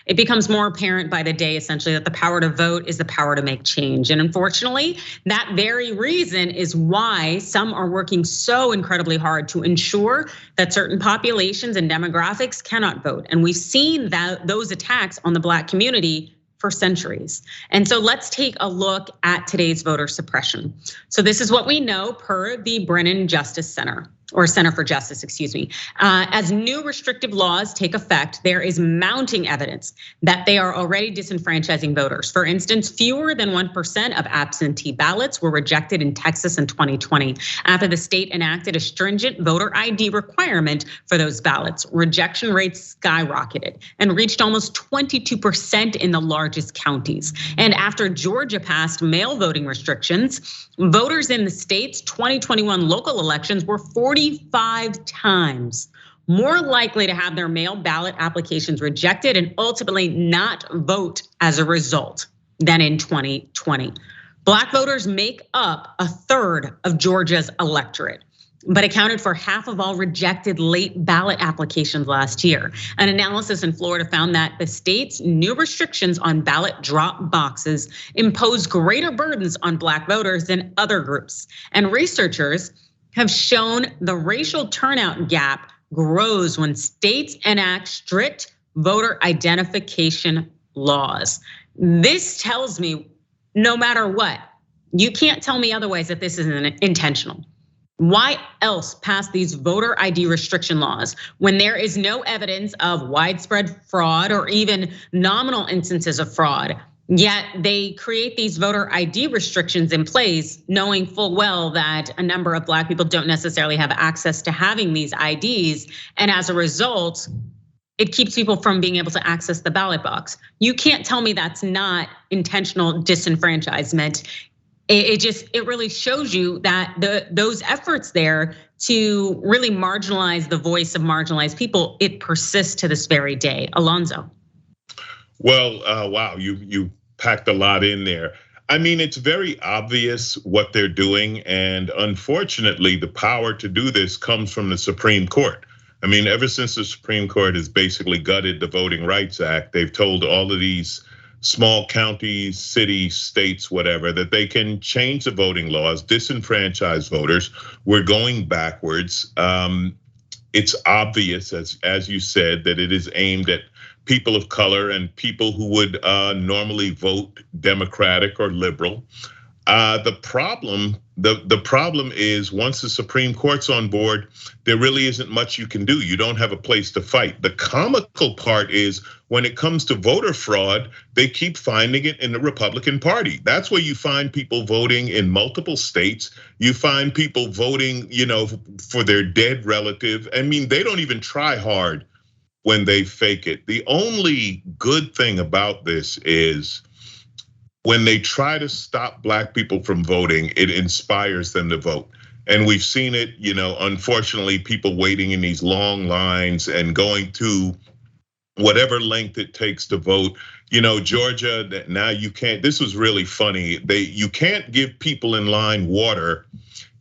It becomes more apparent by the day, essentially, that the power to vote is the power to make change. And unfortunately, that very reason is why some are working so incredibly hard to ensure that certain populations and demographics cannot vote. And we've seen those attacks on the Black community for centuries. And so let's take a look at today's voter suppression. So this is what we know per the Brennan Justice Center, or Center for Justice, excuse me. As new restrictive laws take effect, there is mounting evidence that they are already disenfranchising voters. For instance, fewer than 1% of absentee ballots were rejected in Texas in 2020 after the state enacted a stringent voter ID requirement for those ballots. Rejection rates skyrocketed and reached almost 22% in the largest counties. And after Georgia passed mail voting restrictions, voters in the state's 2021 local elections were 45 times more likely to have their mail ballot applications rejected and ultimately not vote as a result than in 2020. Black voters make up a third of Georgia's electorate, but accounted for half of all rejected late ballot applications last year. An analysis in Florida found that the state's new restrictions on ballot drop boxes impose greater burdens on Black voters than other groups. And researchers have shown the racial turnout gap grows when states enact strict voter identification laws. This tells me, no matter what, you can't tell me otherwise that this isn't intentional. Why else pass these voter ID restriction laws when there is no evidence of widespread fraud or even nominal instances of fraud? Yet they create these voter ID restrictions in place, knowing full well that a number of Black people don't necessarily have access to having these IDs. And as a result, it keeps people from being able to access the ballot box. You can't tell me that's not intentional disenfranchisement. It really shows you that those efforts there to really marginalize the voice of marginalized people, it persists to this very day. Alonzo. Well, wow, you packed a lot in there. I mean, it's very obvious what they're doing, and unfortunately, the power to do this comes from the Supreme Court. I mean, ever since the Supreme Court has basically gutted the Voting Rights Act, they've told all of these small counties, cities, states, whatever, that they can change the voting laws, disenfranchise voters. We're going backwards. It's obvious, as you said, that it is aimed at people of color and people who would normally vote Democratic or liberal. The problem is once the Supreme Court's on board, there really isn't much you can do. You don't have a place to fight. The comical part is when it comes to voter fraud, they keep finding it in the Republican Party. That's where you find people voting in multiple states. You find people voting, for their dead relative. I mean, they don't even try hard when they fake it. The only good thing about this is when they try to stop Black people from voting, it inspires them to vote. And we've seen it, unfortunately, people waiting in these long lines and going to whatever length it takes to vote. Georgia, now you can't, this was really funny. You can't give people in line water,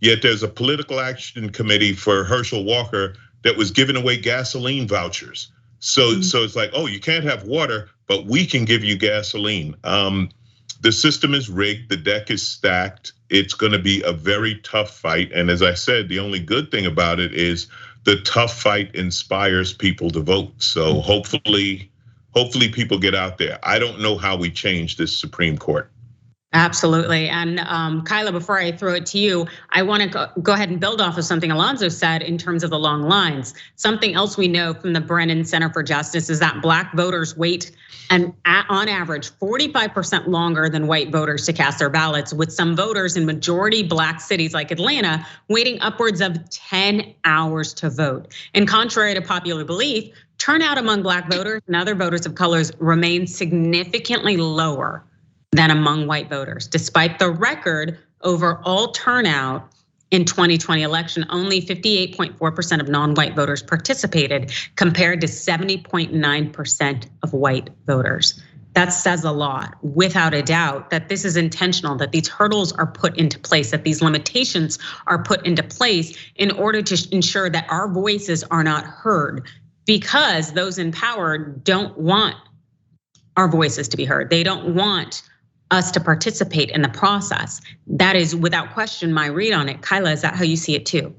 yet there's a political action committee for Herschel Walker that was giving away gasoline vouchers. So it's like, oh, you can't have water, but we can give you gasoline. The system is rigged, the deck is stacked. It's gonna be a very tough fight. And as I said, the only good thing about it is the tough fight inspires people to vote. So hopefully people get out there. I don't know how we change this Supreme Court. Absolutely. And Kyla, before I throw it to you, I want to go ahead and build off of something Alonzo said in terms of the long lines. Something else we know from the Brennan Center for Justice is that Black voters wait on average 45% longer than white voters to cast their ballots, with some voters in majority Black cities like Atlanta waiting upwards of 10 hours to vote. And contrary to popular belief, turnout among Black voters and other voters of colors remains significantly lower than among white voters. Despite the record overall turnout in 2020 election, only 58.4% of non-white voters participated compared to 70.9% of white voters. That says a lot, without a doubt, that this is intentional, that these hurdles are put into place, that these limitations are put into place in order to ensure that our voices are not heard, because those in power don't want our voices to be heard. They don't want us to participate in the process. That is without question my read on it. Kyla, is that how you see it too?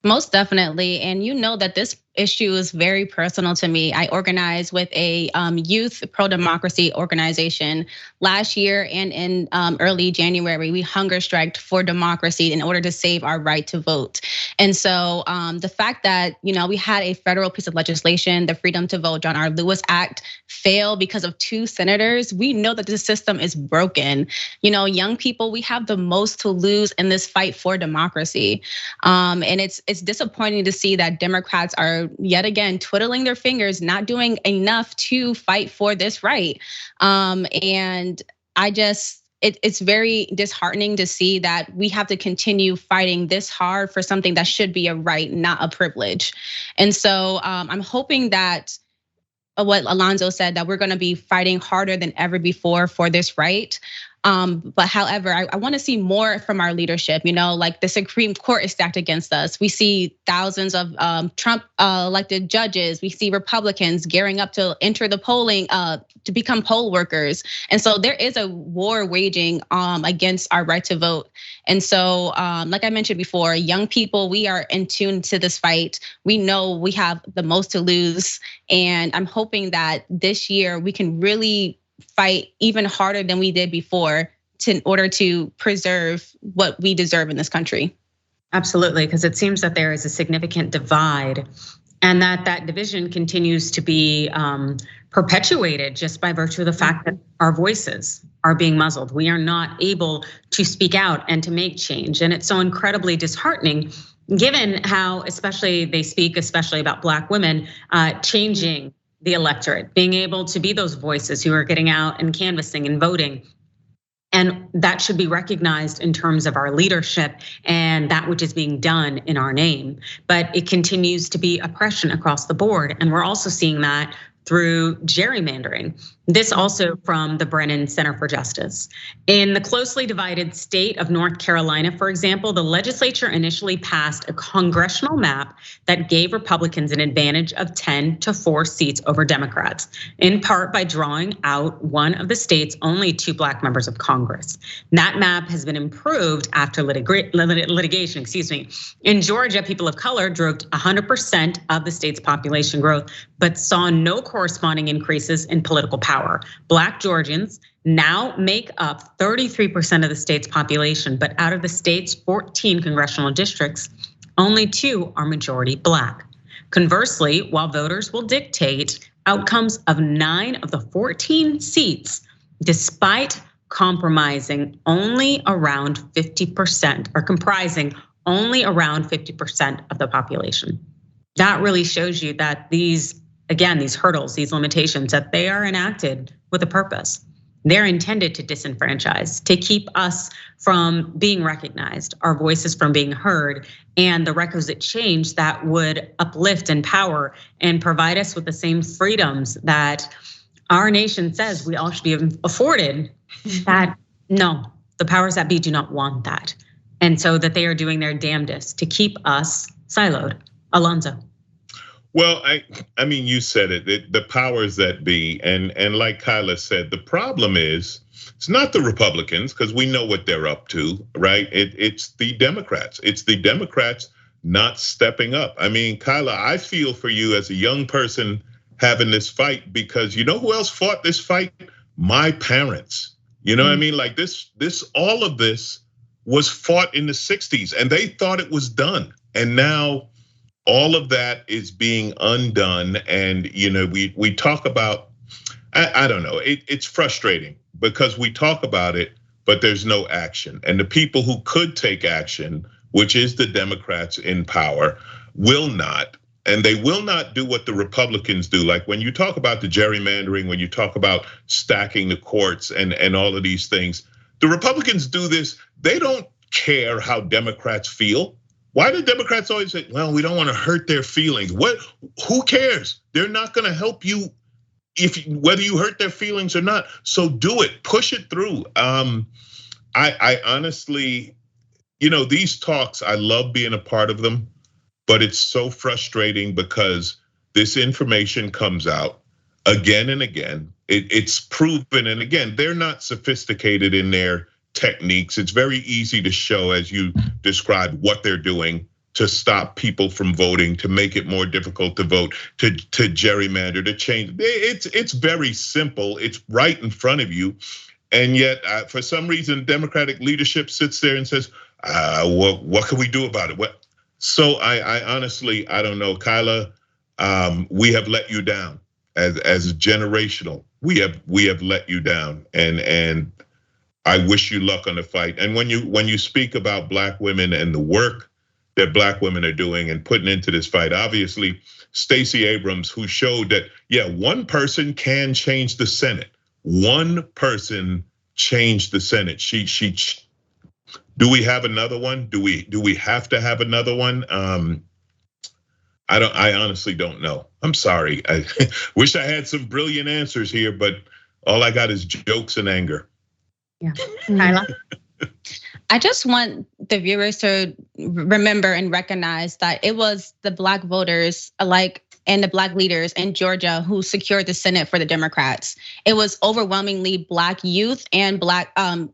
Most definitely, and you know that this issue is very personal to me. I organized with a youth pro-democracy organization last year, and in early January, we hunger striked for democracy in order to save our right to vote. And so the fact that we had a federal piece of legislation, the Freedom to Vote John R. Lewis Act, fail because of 2 senators, we know that the system is broken. Young people, we have the most to lose in this fight for democracy. And it's disappointing to see that Democrats are yet again twiddling their fingers, not doing enough to fight for this right. And it's very disheartening to see that we have to continue fighting this hard for something that should be a right, not a privilege. And so I'm hoping that what Alonzo said, that we're gonna be fighting harder than ever before for this right. But however, I want to see more from our leadership. Like the Supreme Court is stacked against us. We see thousands of Trump elected judges. We see Republicans gearing up to enter the polling to become poll workers. And so there is a war waging against our right to vote. And so, like I mentioned before, young people, we are in tune to this fight. We know we have the most to lose. And I'm hoping that this year we can really fight even harder than we did before in order to preserve what we deserve in this country. Absolutely, because it seems that there is a significant divide, and that division continues to be perpetuated just by virtue of the fact that our voices are being muzzled. We are not able to speak out and to make change. And it's so incredibly disheartening given how especially they speak, especially about Black women, changing the electorate, being able to be those voices who are getting out and canvassing and voting. And that should be recognized in terms of our leadership and that which is being done in our name. But it continues to be oppression across the board. And we're also seeing that through gerrymandering. This also from the Brennan Center for Justice. In the closely divided state of North Carolina, for example, the legislature initially passed a congressional map that gave Republicans an advantage of 10 to 4 seats over Democrats, in part by drawing out one of the state's only 2 Black members of Congress. That map has been improved after litigation, excuse me. In Georgia, people of color drove 100% of the state's population growth, but saw no corresponding increases in political power. Black Georgians now make up 33% of the state's population, but out of the state's 14 congressional districts, only 2 are majority Black. Conversely, while voters will dictate outcomes of 9 of the 14 seats, despite compromising only around 50% or comprising only around 50% of the population. That really shows you that these hurdles, these limitations, that they are enacted with a purpose. They're intended to disenfranchise, to keep us from being recognized, our voices from being heard, and the requisite change that would uplift, empower, and provide us with the same freedoms that our nation says we all should be afforded. That no, the powers that be do not want that. And so that they are doing their damnedest to keep us siloed. Alonzo. Well, I mean, you said it, the powers that be, and like Kyla said, the problem is, it's not the Republicans, because we know what they're up to, right? It's the Democrats. It's the Democrats not stepping up. I mean, Kyla, I feel for you as a young person having this fight, because you know who else fought this fight? My parents. You know what I mean? Like this, all of this was fought in the 60s, and they thought it was done. And now all of that is being undone. And we talk about, I don't know, it's frustrating because we talk about it, but there's no action. And the people who could take action, which is the Democrats in power, will not. And they will not do what the Republicans do. Like when you talk about the gerrymandering, when you talk about stacking the courts and all of these things, the Republicans do this. They don't care how Democrats feel. Why do Democrats always say, well, we don't want to hurt their feelings? Who cares? They're not going to help you whether you hurt their feelings or not. So do it, push it through. I honestly, these talks, I love being a part of them, but it's so frustrating because this information comes out again and again. It's proven, and again, they're not sophisticated in their techniques. It's very easy to show, as you described, what they're doing to stop people from voting, to make it more difficult to vote, to gerrymander, to change. It's very simple. It's right in front of you, and yet for some reason, Democratic leadership sits there and says, "What can we do about it?" So I honestly, I don't know, Kyla. We have let you down as generational. We have let you down, and I wish you luck on the fight. And when you speak about Black women and the work that Black women are doing and putting into this fight, obviously Stacey Abrams, who showed that, yeah, one person can change the Senate. One person changed the Senate. Do we have another one? Do we have to have another one? I honestly don't know. I'm sorry. I wish I had some brilliant answers here, but all I got is jokes and anger. Yeah, Kyla. I just want the viewers to remember and recognize that it was the Black voters and the Black leaders in Georgia who secured the Senate for the Democrats. It was overwhelmingly Black youth and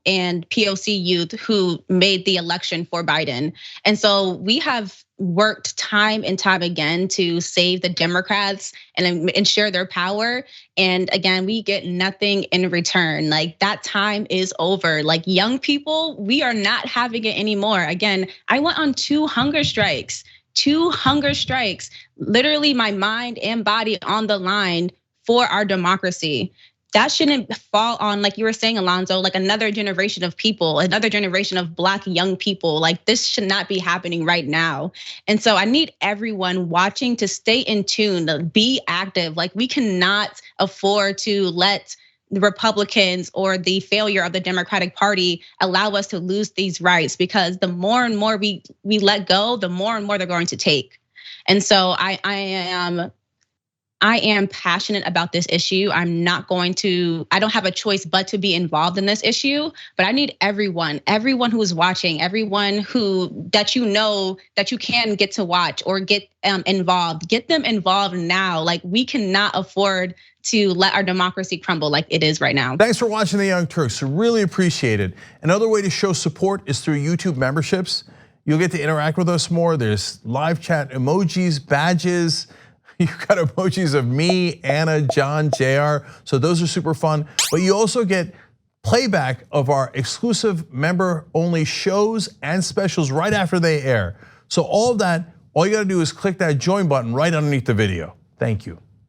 and POC youth who made the election for Biden. And so we have worked time and time again to save the Democrats and ensure their power. And again, we get nothing in return. Like, that time is over. Like, young people, we are not having it anymore. Again, I went on 2 hunger strikes. 2 hunger strikes, literally my mind and body on the line for our democracy. That shouldn't fall on, like you were saying, Alonzo, like another generation of people, another generation of Black young people. Like, this should not be happening right now. And so I need everyone watching to stay in tune, to be active. Like, we cannot afford to let the Republicans or the failure of the Democratic Party allow us to lose these rights, because the more and more we let go, the more and more they're going to take. And so I am passionate about this issue. I don't have a choice but to be involved in this issue, but I need everyone who is watching, everyone that you can get to watch or get involved, get them involved now. Like, we cannot afford to let our democracy crumble like it is right now. Thanks for watching the Young Turks, really appreciate it. Another way to show support is through YouTube memberships. You'll get to interact with us more. There's live chat emojis, badges. You've got emojis of me, Anna, John, JR. So those are super fun. But you also get playback of our exclusive member-only shows and specials right after they air. So all of that, all you gotta do is click that join button right underneath the video. Thank you.